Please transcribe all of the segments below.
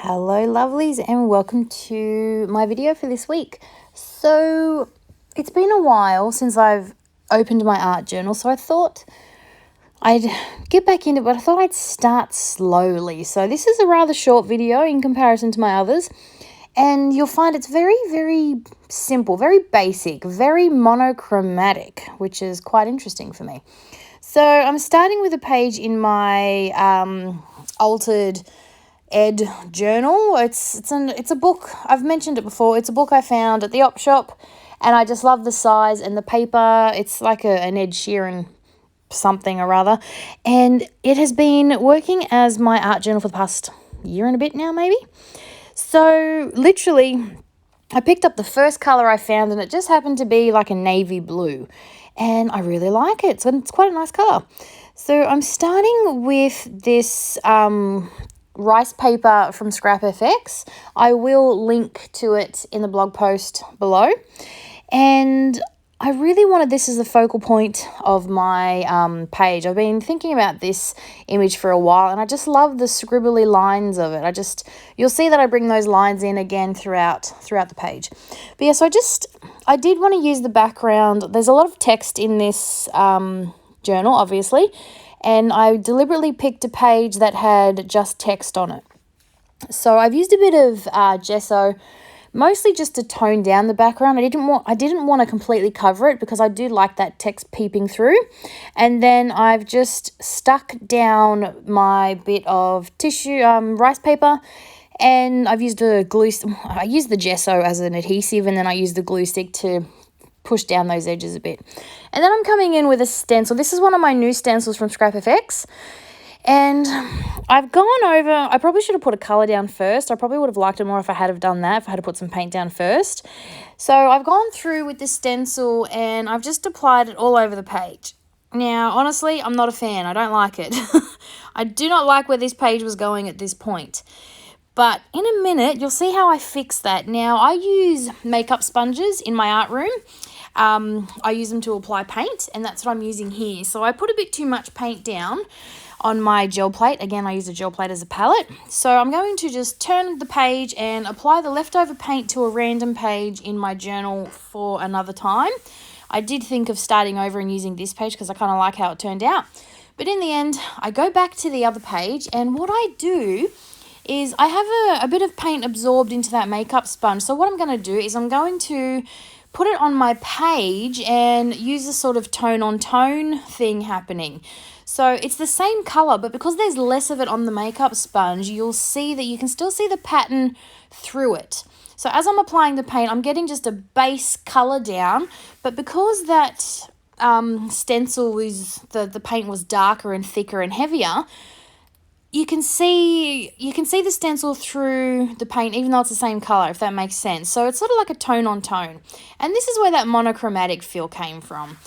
Hello lovelies and welcome to my video for this week. So it's been a while since I've opened my art journal, so I thought I'd get back into it, but I thought I'd start slowly. So this is a rather short video in comparison to my others, and you'll find it's very simple, very basic, very monochromatic, which is quite interesting for me. So I'm starting with a page in my altered Ed journal. It's a book. I've mentioned it before. It's a book I found at the op shop, and I just love the size and the paper. It's like an Ed Sheeran something or other, and it has been working as my art journal for the past year and a bit now, maybe. So literally, I picked up the first color I found, and it just happened to be like a navy blue, and I really like it. So it's quite a nice color. So I'm starting with this rice paper from Scrap FX. I will link to it in the blog post below. And I really wanted this as the focal point of my page. I've been thinking about this image for a while, and I just love the scribbly lines of it. You'll see that I bring those lines in again throughout the page. But yeah, so I did want to use the background. There's a lot of text in this journal, obviously, and I deliberately picked a page that had just text on it. So I've used a bit of gesso, mostly just to tone down the background. I didn't want to completely cover it because I do like that text peeping through. And then I've just stuck down my bit of tissue, rice paper, and I've used I used the gesso as an adhesive, and then I used the glue stick to push down those edges a bit. And then I'm coming in with a stencil. This is one of my new stencils from Scrap FX. And I've gone over, I probably should have put a colour down first. I probably would have liked it more if I had have done that, if I had to put some paint down first. So I've gone through with this stencil and I've just applied it all over the page. Now, honestly, I'm not a fan. I don't like it. I do not like where this page was going at this point. But in a minute, you'll see how I fix that. Now, I use makeup sponges in my art room. I use them to apply paint, and that's what I'm using here. So I put a bit too much paint down on my gel plate. Again, I use a gel plate as a palette. So I'm going to just turn the page and apply the leftover paint to a random page in my journal for another time. I did think of starting over and using this page because I kind of like how it turned out. But in the end, I go back to the other page, and what I do is I have a bit of paint absorbed into that makeup sponge. So what I'm going to do is I'm going to put it on my page and use a sort of tone-on-tone thing happening. So it's the same color, but because there's less of it on the makeup sponge, you'll see that you can still see the pattern through it. So as I'm applying the paint, I'm getting just a base color down, but because that stencil the paint was darker and thicker and heavier, you can see the stencil through the paint, even though it's the same color, if that makes sense. So it's sort of like a tone on tone. And this is where that monochromatic feel came from.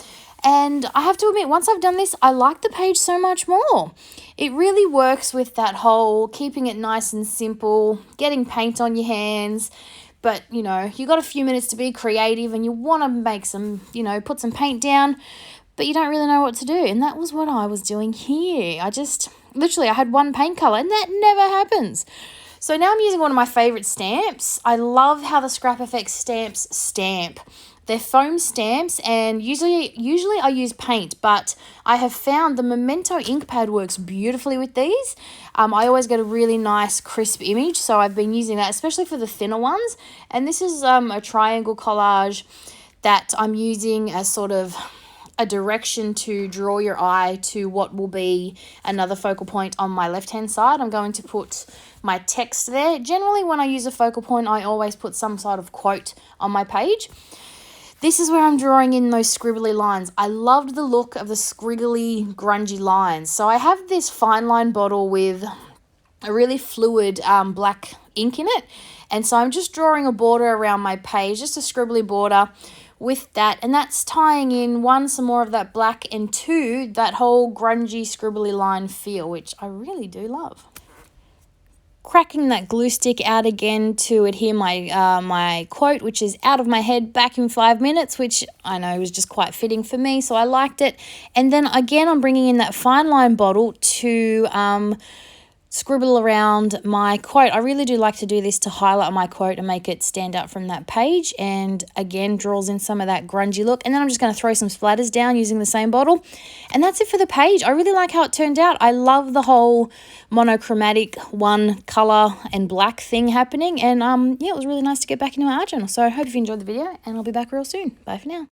And I have to admit, once I've done this, I like the page so much more. It really works with that whole keeping it nice and simple, getting paint on your hands. But, you know, you got a few minutes to be creative and you want to make some, put some paint down, but you don't really know what to do. And that was what I was doing here. I had one paint color, and that never happens. So now I'm using one of my favorite stamps. I love how the Scrap FX stamps stamp. They're foam stamps, and usually I use paint, but I have found the Memento ink pad works beautifully with these. I always get a really nice crisp image, so I've been using that, especially for the thinner ones. And this is a triangle collage that I'm using as sort of a direction to draw your eye to what will be another focal point on my left-hand side. I'm going to put my text there. Generally, when I use a focal point, I always put some sort of quote on my page. This is where I'm drawing in those scribbly lines. I loved the look of the scriggly, grungy lines. So I have this fine line bottle with a really fluid black ink in it. And so I'm just drawing a border around my page, just a scribbly border with that. And that's tying in, one, some more of that black, and two, that whole grungy, scribbly line feel, which I really do love. Cracking that glue stick out again to adhere my quote, which is out of my head, back in 5 minutes, which I know was just quite fitting for me, so I liked it. And then again, I'm bringing in that fine line bottle to scribble around my quote. I really do like to do this to highlight my quote and make it stand out from that page, and again draws in some of that grungy look. And then I'm just going to throw some splatters down using the same bottle, and that's it for the page. I really like how it turned out. I love the whole monochromatic one color and black thing happening, and yeah, it was really nice to get back into my art journal. So I hope you enjoyed the video, and I'll be back real soon. Bye for now.